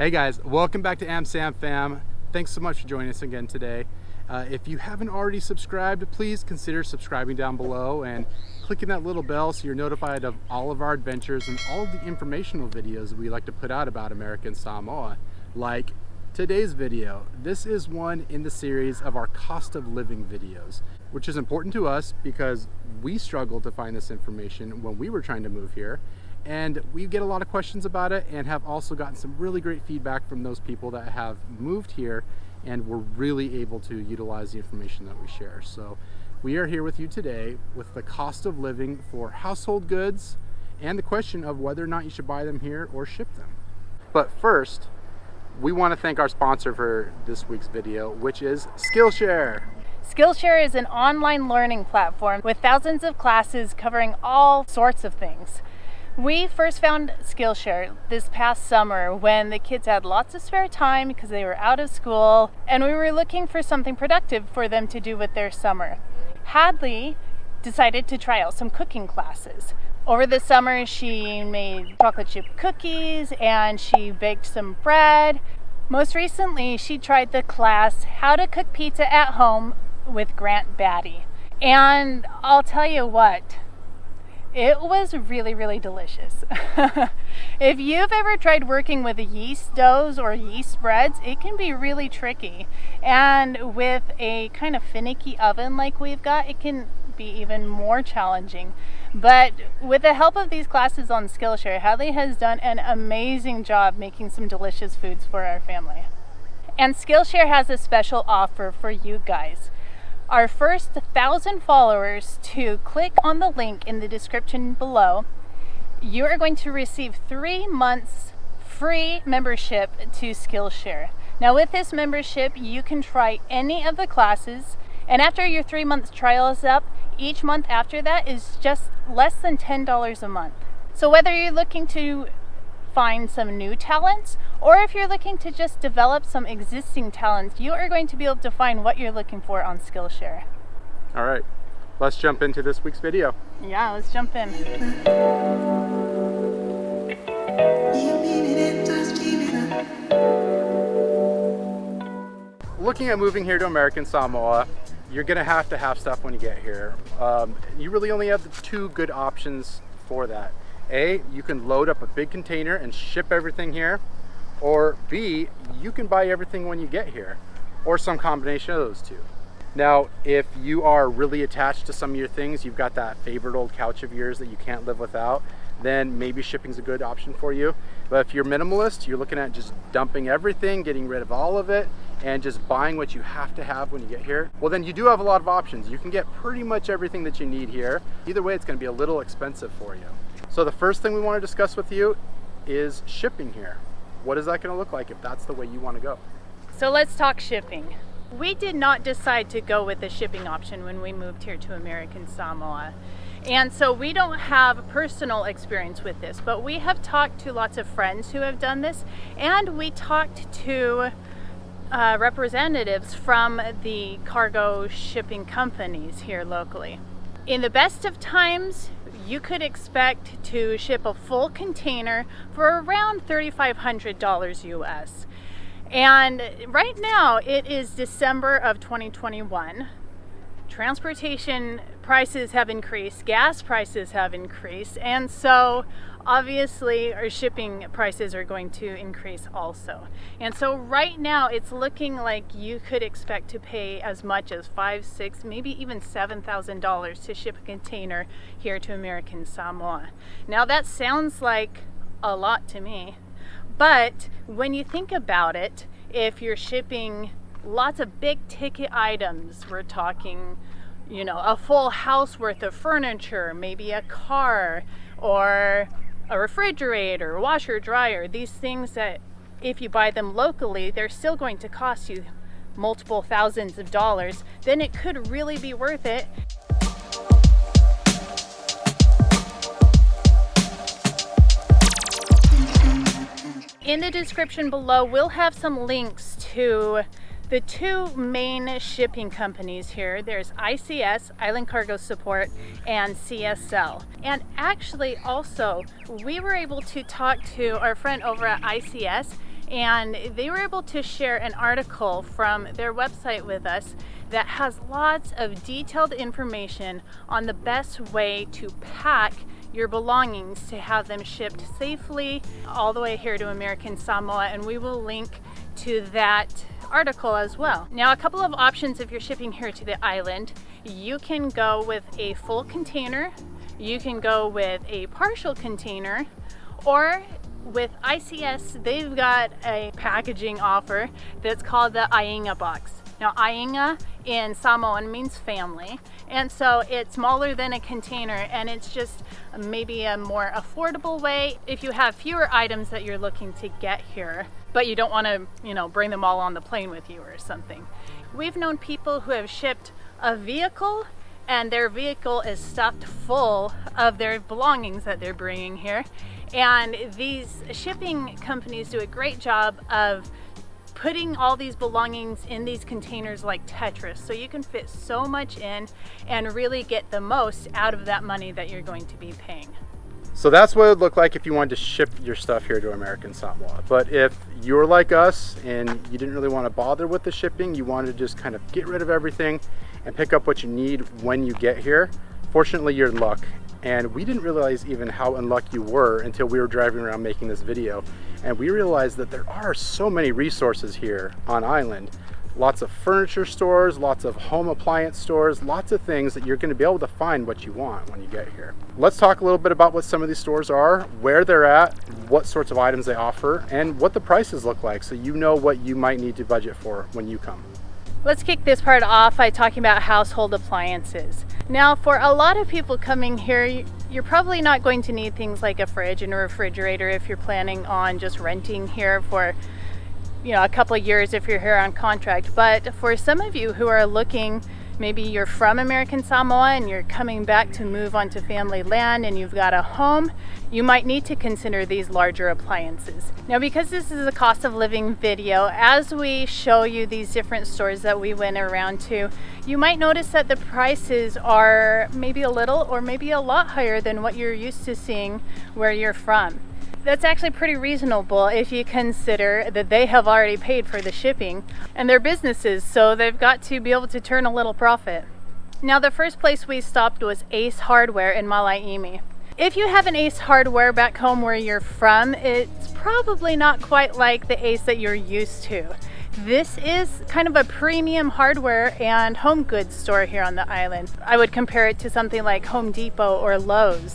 Hey guys, welcome back to AmSam Fam. Thanks so much for joining us again today. If you haven't already subscribed, please consider subscribing down below and clicking that little bell so you're notified of all of our adventures and all of the informational videos that we like to put out about American Samoa, like today's video. This is one in the series of our cost of living videos, which is important to us because we struggled to find this information when we were trying to move here. And we get a lot of questions about it and have also gotten some really great feedback from those people that have moved here and were really able to utilize the information that we share. So we are here with you today with the cost of living for household goods and the question of whether or not you should buy them here or ship them. But first, we want to thank our sponsor for this week's video, which is Skillshare. Skillshare is an online learning platform with thousands of classes covering all sorts of things. We first found Skillshare this past summer when the kids had lots of spare time because they were out of school and we were looking for something productive for them to do with their summer. Hadley decided to try out some cooking classes. Over the summer she made chocolate chip cookies and she baked some bread. Most recently she tried the class How to Cook Pizza at Home with Grant Batty. And I'll tell you what, it was really delicious. If you've ever tried working with yeast doughs or yeast spreads, it can be really tricky. And with a kind of finicky oven like we've got, it can be even more challenging. But with the help of these classes on Skillshare, Hadley has done an amazing job making some delicious foods for our family. And Skillshare has a special offer for you guys. Our first 1,000 followers to click on the link in the description below, you are going to receive 3 months free membership to Skillshare. Now with this membership, you can try any of the classes, and after your 3 month trial is up, each month after that is just less than $10 a month. So whether you're looking to find some new talents, or if you're looking to just develop some existing talents, you are going to be able to find what you're looking for on Skillshare. All right, let's jump into this week's video. Yeah, let's jump in. Looking at moving here to American Samoa, you're gonna have to have stuff when you get here. You really only have 2 good options for that. A, you can load up a big container and ship everything here, or B, you can buy everything when you get here, or some combination of those 2. Now, if you are really attached to some of your things, you've got that favorite old couch of yours that you can't live without, then maybe shipping's a good option for you. But if you're minimalist, you're looking at just dumping everything, getting rid of all of it, and just buying what you have to have when you get here, well then you do have a lot of options. You can get pretty much everything that you need here. Either way, it's gonna be a little expensive for you. So the first thing we want to discuss with you is shipping here. What is that going to look like if that's the way you want to go? So let's talk shipping. We did not decide to go with the shipping option when we moved here to American Samoa. And so we don't have personal experience with this, but we have talked to lots of friends who have done this, and we talked to representatives from the cargo shipping companies here locally. In the best of times, you could expect to ship a full container for around $3,500 US. And right now it is December of 2021. Transportation prices have increased, gas prices have increased, and so obviously our shipping prices are going to increase also. And so right now it's looking like you could expect to pay as much as $5,000, $6,000, maybe even $7,000 to ship a container here to American Samoa. Now that sounds like a lot to me, but when you think about it, if you're shipping lots of big ticket items, we're talking, you know, a full house worth of furniture, maybe a car or a refrigerator, washer, dryer, these things that if you buy them locally, they're still going to cost you multiple thousands of dollars, then it could really be worth it. In the description below, we'll have some links to the 2 main shipping companies here. There's ICS, Island Cargo Support, and CSL. And actually also, we were able to talk to our friend over at ICS, and they were able to share an article from their website with us that has lots of detailed information on the best way to pack your belongings to have them shipped safely all the way here to American Samoa, and we will link to that article as well. Now, a couple of options if you're shipping here to the island. You can go with a full container, you can go with a partial container, or with ICS, they've got a packaging offer that's called the Ainga box. Now, Ainga in Samoan means family, and so it's smaller than a container, and it's just maybe a more affordable way if you have fewer items that you're looking to get here, but you don't want to, bring them all on the plane with you or something. We've known people who have shipped a vehicle and their vehicle is stuffed full of their belongings that they're bringing here. And these shipping companies do a great job of putting all these belongings in these containers like Tetris, so you can fit so much in and really get the most out of that money that you're going to be paying. So that's what it would look like if you wanted to ship your stuff here to American Samoa. But if you're like us and you didn't really want to bother with the shipping, you wanted to just kind of get rid of everything and pick up what you need when you get here, fortunately you're in luck. And we didn't realize even how unlucky you were until we were driving around making this video. And we realized that there are so many resources here on island. Lots of furniture stores, lots of home appliance stores, lots of things that you're going to be able to find what you want when you get here. Let's talk a little bit about what some of these stores are, where they're at, what sorts of items they offer, and what the prices look like, so you know what you might need to budget for when you come. Let's kick this part off by talking about household appliances. Now, for a lot of people coming here, you're probably not going to need things like a fridge and a refrigerator if you're planning on just renting here for a couple of years if you're here on contract. But for some of you who are looking, maybe you're from American Samoa and you're coming back to move onto family land and you've got a home, you might need to consider these larger appliances. Now, because this is a cost of living video, as we show you these different stores that we went around to, you might notice that the prices are maybe a little or maybe a lot higher than what you're used to seeing where you're from. That's actually pretty reasonable if you consider that they have already paid for the shipping and they're businesses, so they've got to be able to turn a little profit. Now, the first place we stopped was Ace Hardware in Malaimi. If you have an Ace Hardware back home where you're from, it's probably not quite like the Ace that you're used to. This is kind of a premium hardware and home goods store here on the island. I would compare it to something like Home Depot or Lowe's.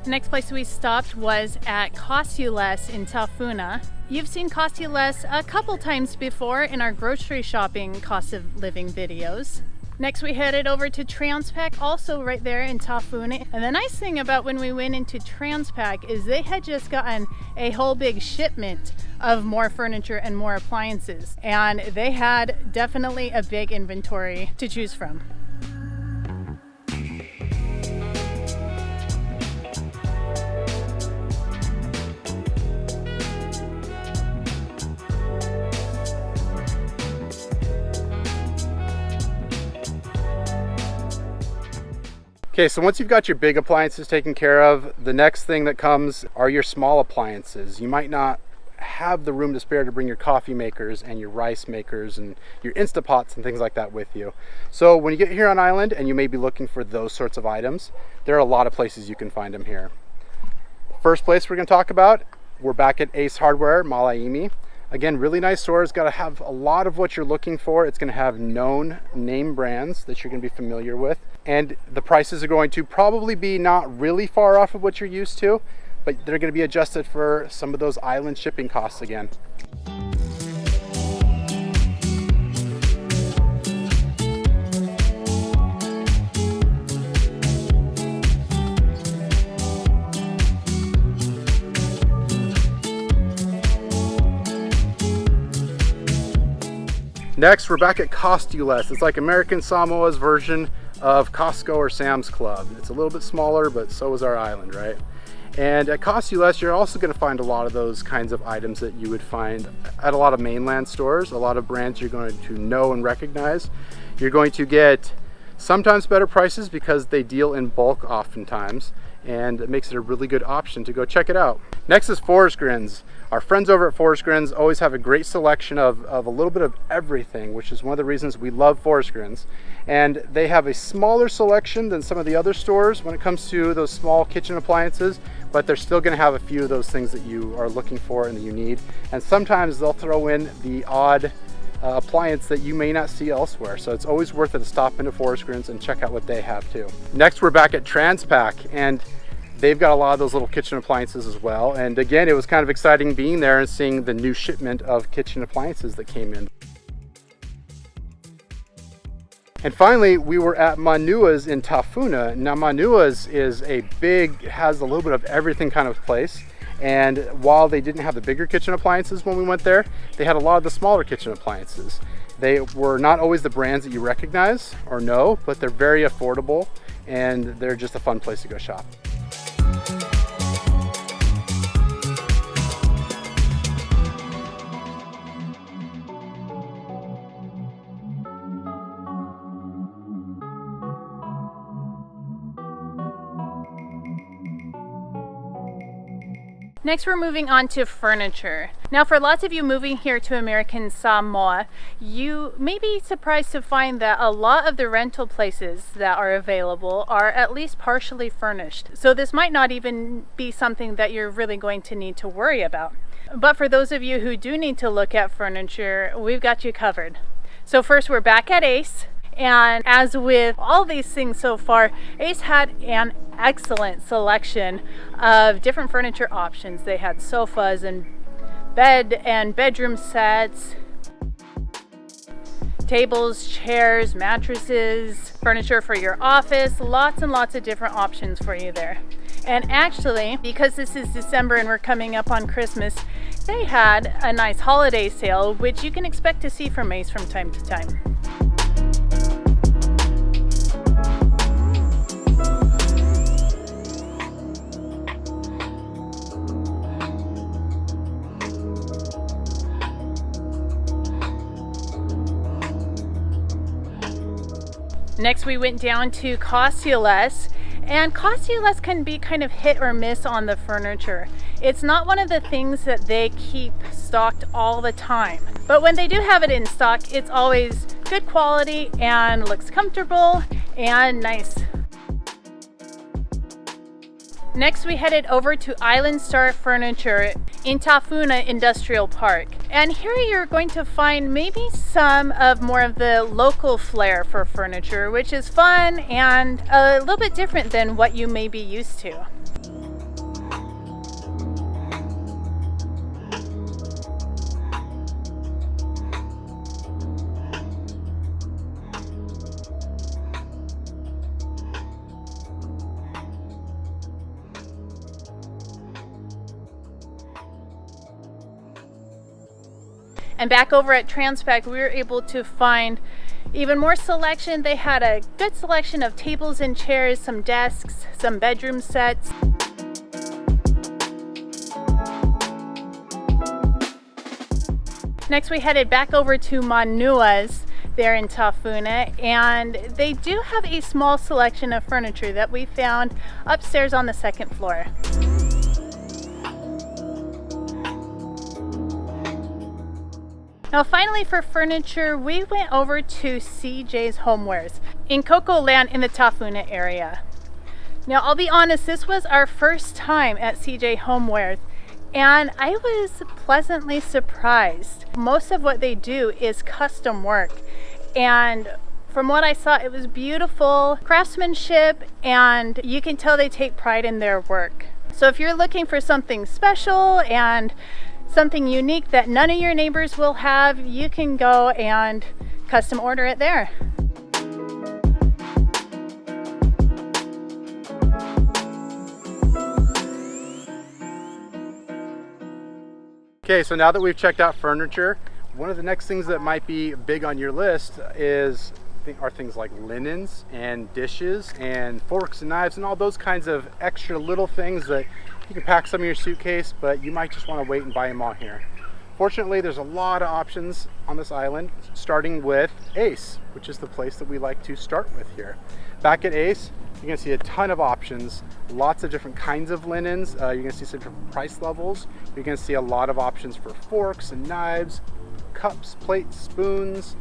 The next place we stopped was at Cost You Less in Tafuna. You've seen Cost You Less a couple times before in our grocery shopping cost of living videos. Next we headed over to Transpac, also right there in Tafuna. And the nice thing about when we went into Transpac is they had just gotten a whole big shipment of more furniture and more appliances. And they had definitely a big inventory to choose from. Okay, so once you've got your big appliances taken care of, the next thing that comes are your small appliances. You might not have the room to spare to bring your coffee makers and your rice makers and your Instapots and things like that with you. So when you get here on island and you may be looking for those sorts of items, there are a lot of places you can find them here. First place we're going to talk about, we're back at Ace Hardware, Malaimi. Again, really nice store. It's got to have a lot of what you're looking for. It's going to have known name brands that you're going to be familiar with. And the prices are going to probably be not really far off of what you're used to, but they're going to be adjusted for some of those island shipping costs again. Next, we're back at Cost You Less. It's like American Samoa's version of Costco or Sam's Club. It's a little bit smaller, but so is our island, right? And at Cost You Less, you're also going to find a lot of those kinds of items that you would find at a lot of mainland stores, a lot of brands you're going to know and recognize. You're going to get sometimes better prices because they deal in bulk oftentimes, and it makes it a really good option to go check it out. Next is Forest Grins. Our friends over at Forest Grins always have a great selection of a little bit of everything, which is one of the reasons we love Forest Grins. And they have a smaller selection than some of the other stores when it comes to those small kitchen appliances, but they're still going to have a few of those things that you are looking for and that you need. And sometimes they'll throw in the odd appliance that you may not see elsewhere. So it's always worth it to stop into Forest Grins and check out what they have too. Next, we're back at Transpac, and they've got a lot of those little kitchen appliances as well. And again, it was kind of exciting being there and seeing the new shipment of kitchen appliances that came in. And finally, we were at Manua's in Tafuna. Now, Manua's has a little bit of everything kind of place. And while they didn't have the bigger kitchen appliances when we went there, they had a lot of the smaller kitchen appliances. They were not always the brands that you recognize or know, but they're very affordable and they're just a fun place to go shop. Next, we're moving on to furniture. Now, for lots of you moving here to American Samoa, you may be surprised to find that a lot of the rental places that are available are at least partially furnished. So this might not even be something that you're really going to need to worry about. But for those of you who do need to look at furniture, we've got you covered. So first, we're back at Ace. And as with all these things so far, Ace had an excellent selection of different furniture options. They had sofas and bed and bedroom sets, tables, chairs, mattresses, furniture for your office, lots and lots of different options for you there. And actually, because this is December and we're coming up on Christmas, they had a nice holiday sale, which you can expect to see from Ace from time to time. Next, we went down to Kostiales, and Kostiales can be kind of hit or miss on the furniture. It's not one of the things that they keep stocked all the time, but when they do have it in stock, it's always good quality and looks comfortable and nice. Next, we headed over to Island Star Furniture in Tafuna Industrial Park. And here you're going to find maybe some of more of the local flair for furniture, which is fun and a little bit different than what you may be used to. And back over at Transpac, we were able to find even more selection. They had a good selection of tables and chairs, some desks, some bedroom sets. Next, we headed back over to Manua's there in Tafuna, and they do have a small selection of furniture that we found upstairs on the second floor. Now finally, for furniture, we went over to CJ's Homewares in Coco Land in the Tafuna area. Now I'll be honest, this was our first time at CJ Homewares, and I was pleasantly surprised. Most of what they do is custom work, and from what I saw, it was beautiful craftsmanship, and you can tell they take pride in their work. So if you're looking for something special and something unique that none of your neighbors will have, you can go and custom order it there. Okay, so now that we've checked out furniture, one of the next things that might be big on your list are things like linens and dishes and forks and knives and all those kinds of extra little things that you can pack some in your suitcase, but you might just want to wait and buy them all here. Fortunately, there's a lot of options on this island, starting with Ace, which is the place that we like to start with here. Back at Ace, you're gonna see a ton of options, lots of different kinds of linens. You're gonna see some different price levels. You're gonna see a lot of options for forks and knives, cups, plates, spoons,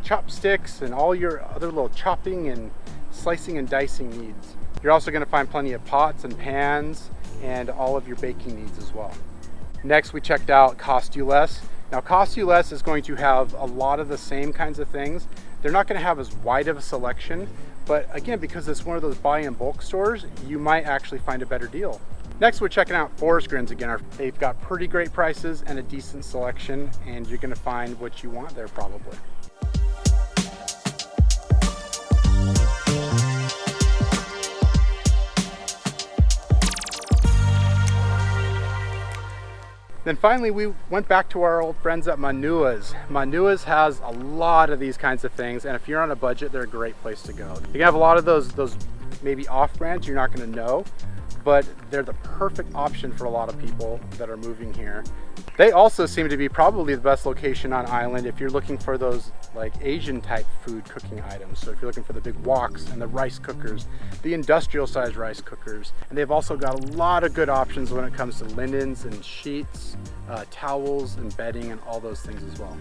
chopsticks, and all your other little chopping and slicing and dicing needs. You're also gonna find plenty of pots and pans and all of your baking needs as well. Next, we checked out Cost You Less. Now, Cost You Less is going to have a lot of the same kinds of things. They're not going to have as wide of a selection, but again, because it's one of those buy in bulk stores, you might actually find a better deal. Next, we're checking out Forest Grins again. They've got pretty great prices and a decent selection, and you're going to find what you want there probably. Then finally, we went back to our old friends at Manua's. Manua's has a lot of these kinds of things, and if you're on a budget, they're a great place to go. You can have a lot of those maybe off-brands you're not gonna know, but they're the perfect option for a lot of people that are moving here. They also seem to be probably the best location on island if you're looking for those like Asian type food cooking items. So if you're looking for the big woks and the rice cookers, the industrial size rice cookers. And they've also got a lot of good options when it comes to linens and sheets, towels and bedding and all those things as well.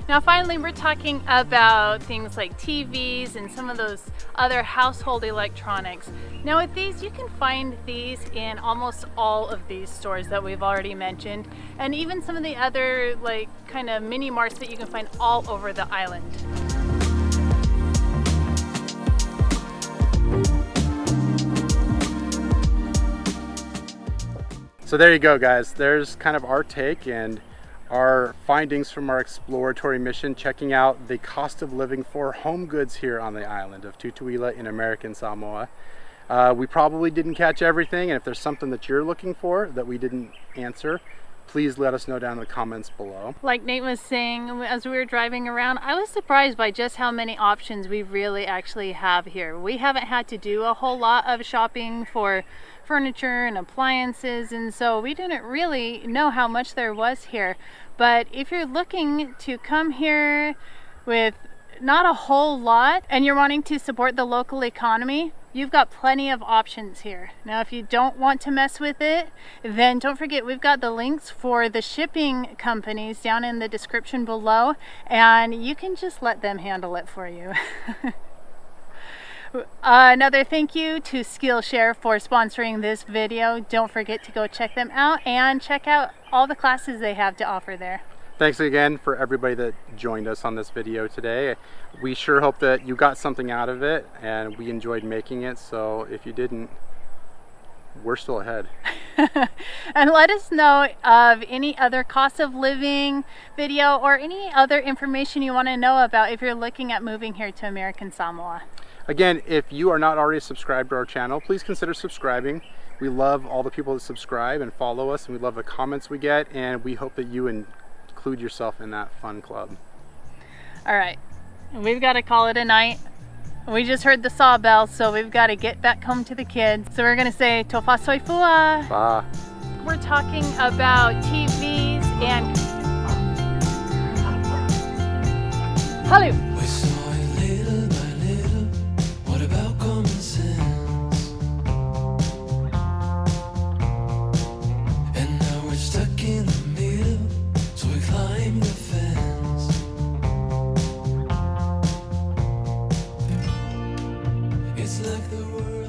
Now finally, we're talking about things like TVs and some of those other household electronics. Now with these, you can find these in almost all of these stores that we've already mentioned, and even some of the other like kind of mini marts that you can find all over the island. So there you go, guys. There's kind of our take and our findings from our exploratory mission, checking out the cost of living for home goods here on the island of Tutuila in American Samoa. We probably didn't catch everything, and if there's something that you're looking for that we didn't answer, please let us know down in the comments below. Like Nate was saying, as we were driving around, I was surprised by just how many options we really actually have here. We haven't had to do a whole lot of shopping for furniture and appliances, and so we didn't really know how much there was here. But if you're looking to come here with not a whole lot and you're wanting to support the local economy, you've got plenty of options here. Now if you don't want to mess with it, then don't forget we've got the links for the shipping companies down in the description below, and you can just let them handle it for you. Another thank you to Skillshare for sponsoring this video. Don't forget to go check them out and check out all the classes they have to offer there. Thanks again for everybody that joined us on this video today. We sure hope that you got something out of it and we enjoyed making it. So if you didn't, we're still ahead. And let us know of any other cost of living video or any other information you want to know about if you're looking at moving here to American Samoa. Again, if you are not already subscribed to our channel, please consider subscribing. We love all the people that subscribe and follow us, and we love the comments we get, and we hope that you include yourself in that fun club. All right, we've got to call it a night. We just heard the saw bell, so we've got to get back home to the kids. So we're going to say Tofa Soifua. Bye. We're talking about TVs and... Hello. It's like the world